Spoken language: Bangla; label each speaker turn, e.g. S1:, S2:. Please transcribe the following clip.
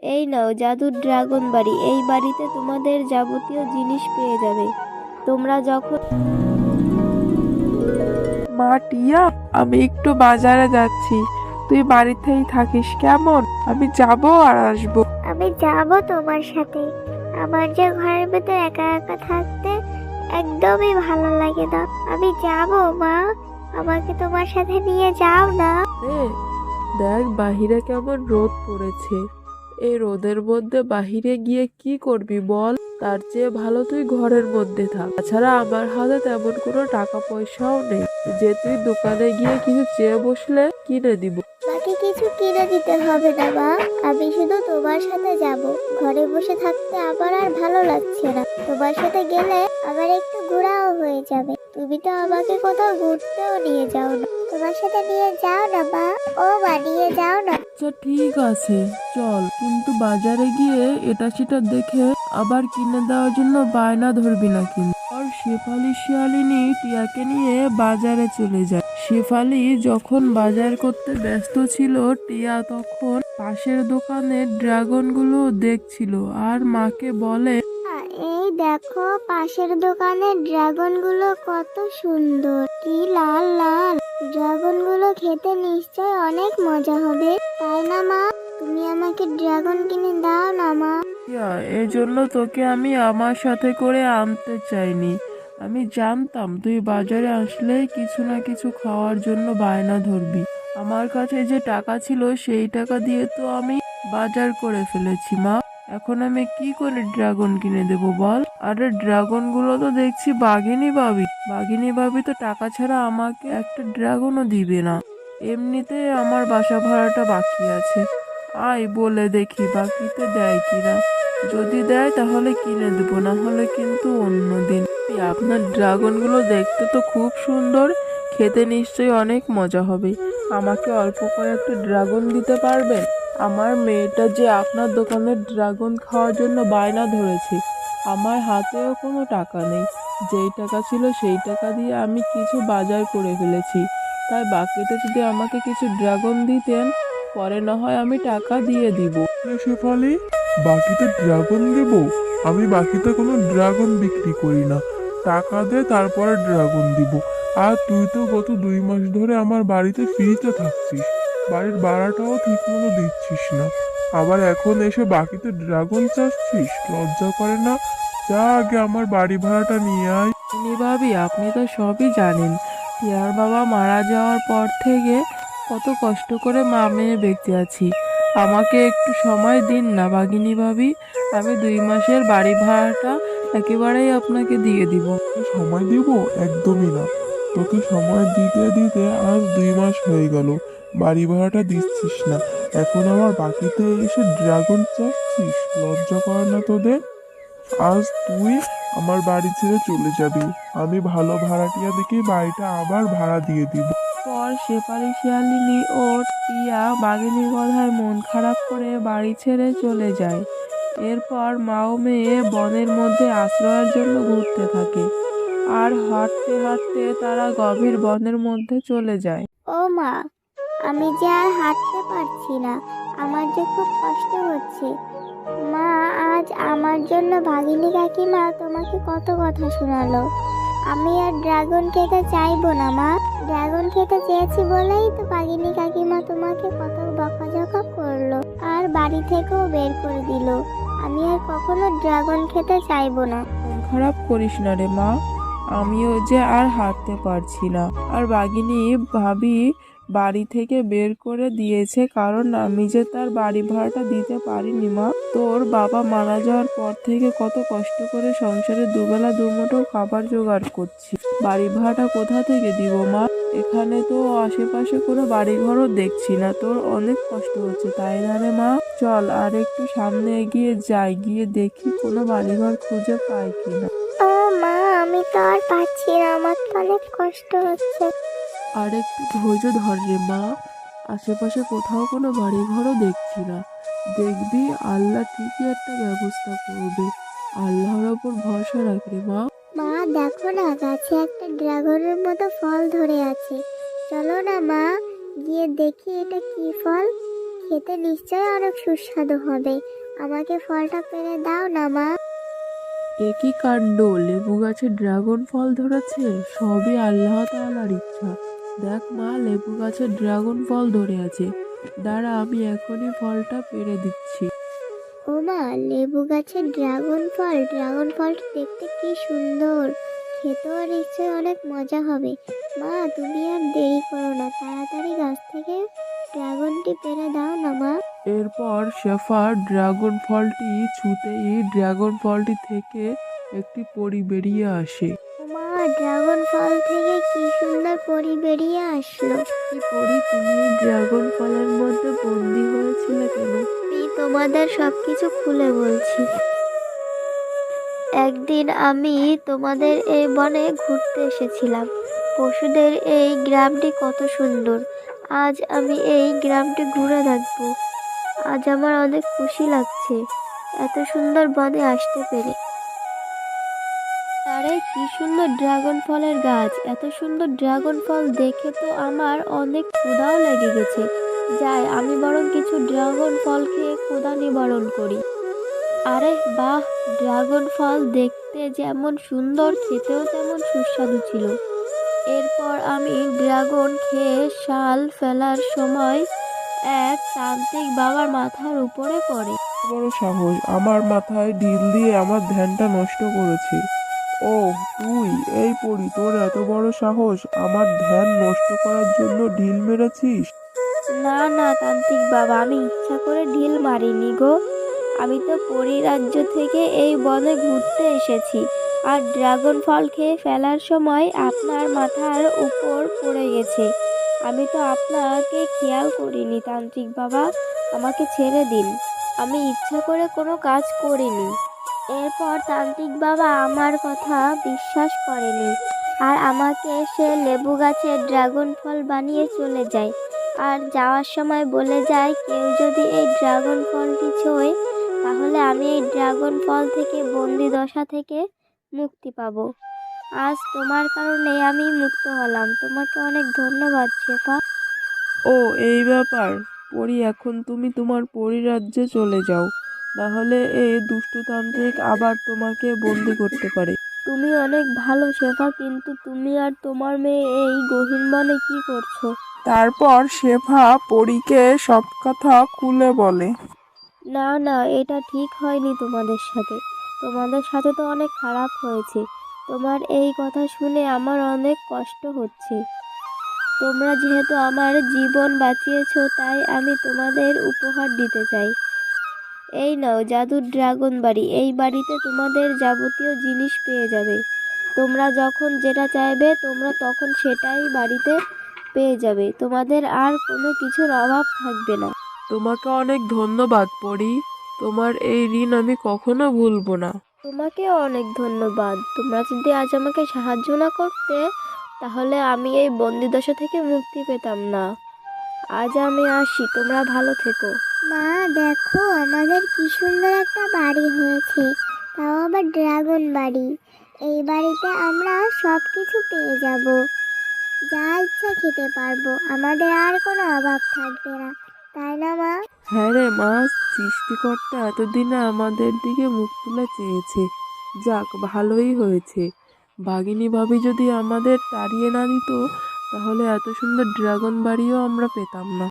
S1: এই নাও জাদুর ড্রাগন বাড়ি। এই বাড়িতে তোমাদের যাবতীয় জিনিস পেয়ে যাবে তোমরা যখন।
S2: মা টিয়া, আমি একটু বাজারে যাচ্ছি, তুই বাড়িতেই থাকিস কেমন? আমি যাব আর আসবো।
S3: আমি যাব তোমার সাথে। আমার যে ঘরের ভেতর একা একা থাকতে একদমই ভালো লাগে না। আমি যাব মা, আমাকে তোমার সাথে নিয়ে যাও না।
S2: দেখ বাহিরে কেমন রোদ পড়েছে, এই রোদের মধ্যে বাহিরে গিয়ে কি করবি বল? তার চেয়ে ভালো তুই ঘরের মধ্যে থাক। তাছাড়া আমার হাতে তেমন কোনো টাকা পয়সাও নেই যে তুই দোকানে গিয়ে কিছু চেয়ে বসলে কিনে দিব।
S3: বাকি কিছু কিনে দিতে হবে না মা, আমি শুধু তোমার সাথে যাব। ঘরে বসে থাকতে আমার আর ভালো লাগছে না। তোমার সাথে গেলে আমার একটু ঘোরাও হয়ে যাবে। তুমি তো আমাকে কোথাও ঘুরতেও নিয়ে যাও না। তোমার সাথে নিয়ে যাও না মা, ও মা নিয়ে যাও না।
S2: আচ্ছা ঠিক আছে, চল, কিন্তু বাজারে গিয়ে এটা সেটা দেখে আবার কিনে দেওয়ার জন্য বায়না ধরবি না কিন্তু। আর শেফালি শিয়ালিনী টিয়াকে নিয়ে বাজারে চলে যায়। শেফালি যখন বাজার করতে ব্যস্ত ছিল, টিয়া তখন পাশের দোকানে ড্রাগন গুলো দেখছিল আর মাকে বলে,
S3: এই দেখো পাশের দোকানে ড্রাগন গুলো কত সুন্দর, কি লাল লাল। ড্রাগন গুলো খেতে নিশ্চয় অনেক মজা হবে, তাই না মা? তুমি আমাকে ড্রাগন কিনে দাও না মা।
S2: এই জন্য তোকে আমি আমার সাথে করে আনতে চাইনি। আমি জানতাম তুই বাজারে আসলে কিছু না কিছু খাওয়ার জন্য বায়না ধরবি। আমার কাছে যে টাকা ছিল সেই টাকা দিয়ে তো আমি বাজার করে ফেলেছি মা। এখন আমি কি করে ড্রাগন কিনে দেবো বল? আরে ড্রাগন গুলো তো দেখছি বাঘিনী ভাবি তো টাকা ছাড়া আমাকে একটা ড্রাগনও দিবে না। এমনিতে আমার বাসা ভাড়াটা বাকি আছে, আয় বলে দেখি বাকিতে দেয় কিনা। যদি দেয় তাহলে কিনে দেবো, না হলে কিন্তু অন্যদিন। আপনার ড্রাগন গুলো দেখতে তো খুব সুন্দর, খেতে নিশ্চয়ই অনেক মজা হবে। আমাকে অল্প কয়েকটা ড্রাগন দিতে পারবেন? আমার মেয়েটা যে আপনার দোকানের ড্রাগন খাওয়ার জন্য বায়না ধরেছে। আমার হাতেও কোনো টাকা নেই, যেই টাকা ছিল সেই টাকা দিয়ে আমি কিছু বাজার করে ফেলেছি। তাই বাকিতে যদি আমাকে কিছু ড্রাগন দিতেন, পরে না হয় আমি টাকা দিয়ে দিব।
S4: শেফালি, বাকিতে ড্রাগন দেব? আমি বাকিতে কোনো ড্রাগন বিক্রি করি না। টাকা দে, তারপরে ড্রাগন দিব। আর তুই তো গত 2 মাস ধরে আমার বাড়িতে ফ্রিতে থাকছিস, বাড়ির ভাড়াটাও ঠিক মতো দিচ্ছিস না, আবার এখন এসে বাকিতে ড্রাগন চাচ্ছিস? লজ্জা করে না? যা আগে আমার বাড়ি ভাড়াটা নিয়ে আয়।
S2: ভাবি, আপনি তো সবই জানেন, টিয়ার বাবা মারা যাওয়ার পর থেকে কত কষ্ট করে মা মেয়ে বেঁচে আছি। আমাকে একটু সময় দিন না বাঘিনী ভাবি, আমি 2 মাসের বাড়ি ভাড়াটা একেবারেই আপনাকে দিয়ে দিব।
S4: সময় দিব? একদমই না। তোকে সময় দিতে দিতে আজ 2 মাস হয়ে গেল, বাড়ি ভাড়াটা দিচ্ছিস না, এখন আমার বাকিতে এসে ড্রাগন চাচ্ছিস? লজ্জা করে না তোদের? আজ তুই আমার বাড়ি ছেড়ে চলে যাবি, আমি ভালো ভাড়াটিয়া দেখে বাড়িটা আবার ভাড়া দিয়ে দিব।
S2: পর শেফালি শিয়ালিনী ও টিয়া বাঘিনীর কথায় মন খারাপ করে বাড়ি ছেড়ে চলে যায়। এরপর মা ও মেয়ে বনের মধ্যে আশ্রয়ের জন্য ঘুরতে থাকে, আর হাঁটতে হাঁটতে তারা গভীর বনের মধ্যে চলে যায়।
S3: ও মা, আমি যে আর হাঁটতে পারছি না, আমার যে খুব কষ্ট হচ্ছে। মা, আজ আমার জন্য ভাগিনী কাকিমা তোমাকে কত কথা শোনালো। আমি আর ড্রাগন খেতে চাইবো না মা। ড্রাগন খেতে চেয়েছি বলেই তো ভাগিনী কাকিমা তোমাকে কত বকাঝকা করলো আর বাড়ি থেকেও বের করে দিল। আমি আর কখনো ড্রাগন খেতে চাইবো না।
S2: মন খারাপ করিস না রে মা, আমিও যে আর হাঁটতে পারছি না। আর বাঘিনী ভাবি বাড়ি থেকে বের করে দিয়েছে কারণ আমি যে তার বাড়ি ভাড়াটা দিতে পারিনি মা। তোর বাবা মারা যাওয়ার পর থেকে কত কষ্ট করে সংসারে দুবেলা দুমুঠো খাবার জোগাড় করছি, বাড়ি ভাড়াটা কোথা থেকে দিব মা? এখানে তো আশেপাশে কোনো বাড়ি ঘরও দেখছি না, তোর অনেক কষ্ট হচ্ছে তাই না রে মা? চল আর একটু সামনে এগিয়ে যাই, গিয়ে দেখি কোনো বাড়িঘর খুঁজে পাই কিনা।
S3: ও মা, আমি তো আর পাচ্ছি না, আমার তো অনেক কষ্ট হচ্ছে।
S2: আর একটু ধৈর্য ধর রে মা, আশেপাশে কোথাও কোনো বাড়ি ঘরও দেখছি না। দেখবি আল্লাহ ঠিকই একটা ব্যবস্থা করবে, আল্লাহর ওপর ভরসা রাখ রে মা।
S3: মা দেখো না, গাছে একটা ড্রাগনের মতো ফল ধরে আছে। চলো না মা, গিয়ে দেখি এটা কি ফল, খেতে নিশ্চয়ই অনেক সুস্বাদু হবে। আমাকে ফলটা পেড়ে দাও না মা।
S2: একই কাণ্ড, লেবু গাছে ড্রাগন ফল ধরেছে, সবই আল্লাহ তাআলার ইচ্ছা। দেখ মা, লেবু গাছে ড্রাগন ফল ধরে আছে। দাঁড়া, আমি এখনই ফলটা পেড়ে দিচ্ছি।
S3: ও মা, লেবু গাছের ড্রাগন ফলটা দেখতে কি সুন্দর, খেতেও নিশ্চয়ই অনেক মজা হবে। মা তুমি আর দেরি করো না, তাড়াতাড়ি গাছ থেকে ড্রাগনটি পেড়ে দাও না মা।
S2: এরপর শেফা ড্রাগন ফলটি ছুঁতেই ড্রাগন ফলটি থেকে একটি পরী বেরিয়ে আসে।
S3: ও মা, ড্রাগন ফল থেকে কি সুন্দর পরি বেরিয়ে আসলো।
S2: কি পরী, তুমি এই ড্রাগন ফলের মধ্যে বন্দি হয়েছিলে কেন?
S1: আমি তোমাদের সবকিছু খুলে বলছি। একদিন আমি তোমাদের এই বনে ঘুরতে এসেছিলাম। পশুদের এই গ্রামটি কত সুন্দর। আজ আমি এই গ্রামটি ঘুরে দেখবো। আজ আমার অনেক খুশি লাগছে এত সুন্দর বনে আসতে পেরে। আরে কি সুন্দর ড্রাগন ফলের গাছ! এত সুন্দর ড্রাগন ফল দেখে তো আমার অনেক ক্ষুধাও লেগে গেছে। যাই, আমি বরং কিছু ড্রাগন ফল খেয়ে ক্ষুধা নিবারণ করি। আরে বাহ, ড্রাগন ফল দেখতে যেমন সুন্দর, খেতেও তেমন সুস্বাদু ছিল। এরপর আমি ড্রাগন খেয়ে শাল ফেলার সময় এক তান্ত্রিক বাবার মাথার উপরে পড়ে।
S2: বড় সাহস, আমার মাথায় ঢিল দিয়ে আমার ধ্যানটা নষ্ট করেছে। ও তুই, এই পরী, তোর এত বড় সাহস, আমার ধ্যান নষ্ট করার জন্য ঢিল মেরেছিস?
S1: না না তান্ত্রিক বাবা, আমি ইচ্ছা করে ঢিল মারিনি গো। আমি তো পরিরাজ্য থেকে এই বনে ঘুরতে এসেছি, আর ড্রাগন ফল খেয়ে ফেলার সময় আপনার মাথার উপর পড়ে গেছে। আমি তো আপনাকে খেয়াল করিনি তান্ত্রিক বাবা, আমাকে ছেড়ে দিন। আমি ইচ্ছা করে কোনো কাজ করিনি। এরপর তান্ত্রিক বাবা আমার কথা বিশ্বাস করেনি, আর আমাকে সে লেবু গাছের ড্রাগন ফল বানিয়ে চলে যায়। আর যাওয়ার সময় বলে যায়, কেউ যদি এই ড্রাগন ফলটি ছোঁয় তাহলে আমি এই ড্রাগন ফল থেকে বন্দি দশা থেকে মুক্তি পাবো। আজ তোমার কারণে আমি মুক্ত হলাম। তোমাকে অনেক ধন্যবাদ শেফা।
S2: ও এই ব্যাপার। পরী, এখন তুমি তোমার পরিরাজ্যে চলে যাও, নাহলে এই দুষ্টতান্ত্রিক আবার তোমাকে বন্দি করতে পারে।
S1: তুমি অনেক ভালো শেফা, কিন্তু তুমি আর তোমার মেয়ে এই গহীন বনে কি করছো?
S2: তারপর শেফা পরীকে সব কথা খুলে বলে।
S1: না না, এটা ঠিক হয়নি তোমাদের সাথে। তোমাদের সাথে তো অনেক খারাপ হয়েছে। তোমার এই কথা শুনে আমার অনেক কষ্ট হচ্ছে। তোমরা যেহেতু আমার জীবন বাঁচিয়েছো, তাই আমি তোমাদের উপহার দিতে চাই। এই নাও জাদুর ড্রাগন বাড়ি। এই বাড়িতে তোমাদের যাবতীয় জিনিস পেয়ে যাবে। তোমরা যখন যেটা চাইবে তোমরা তখন সেটাই বাড়িতে পেয়ে যাবে। তোমাদের আর কোনো কিছুর অভাব থাকবে না।
S2: তোমাকে অনেক ধন্যবাদ পরী, তোমার এই ঋণ আমি কখনো ভুলবো না।
S1: তোমাকেও অনেক ধন্যবাদ। তোমরা যদি আজ আমাকে সাহায্য না করতে, তাহলে আমি এই বন্দিদশা থেকে মুক্তি পেতাম না। আজ আমি আসি, তোমরা ভালো থেকো।
S3: মা দেখো, আমাদের কি সুন্দর একটা বাড়ি হয়েছে, তাও আবার ড্রাগন বাড়ি। এই বাড়িতে আমরা সব কিছু পেয়ে যাব, যা ইচ্ছা খেতে পারবো, আমাদের আর কোনো অভাব থাকবে না, তাই না মা?
S2: হ্যাঁ রে মা, সৃষ্টিকর্তা এতদিনে আমাদের দিকে মুখ তুলে চেয়েছে। যাক, ভালোই হয়েছে। বাঘিনী ভাবি যদি আমাদের তাড়িয়ে না দিত, তাহলে এত সুন্দর ড্রাগন বাড়িও আমরা পেতাম না।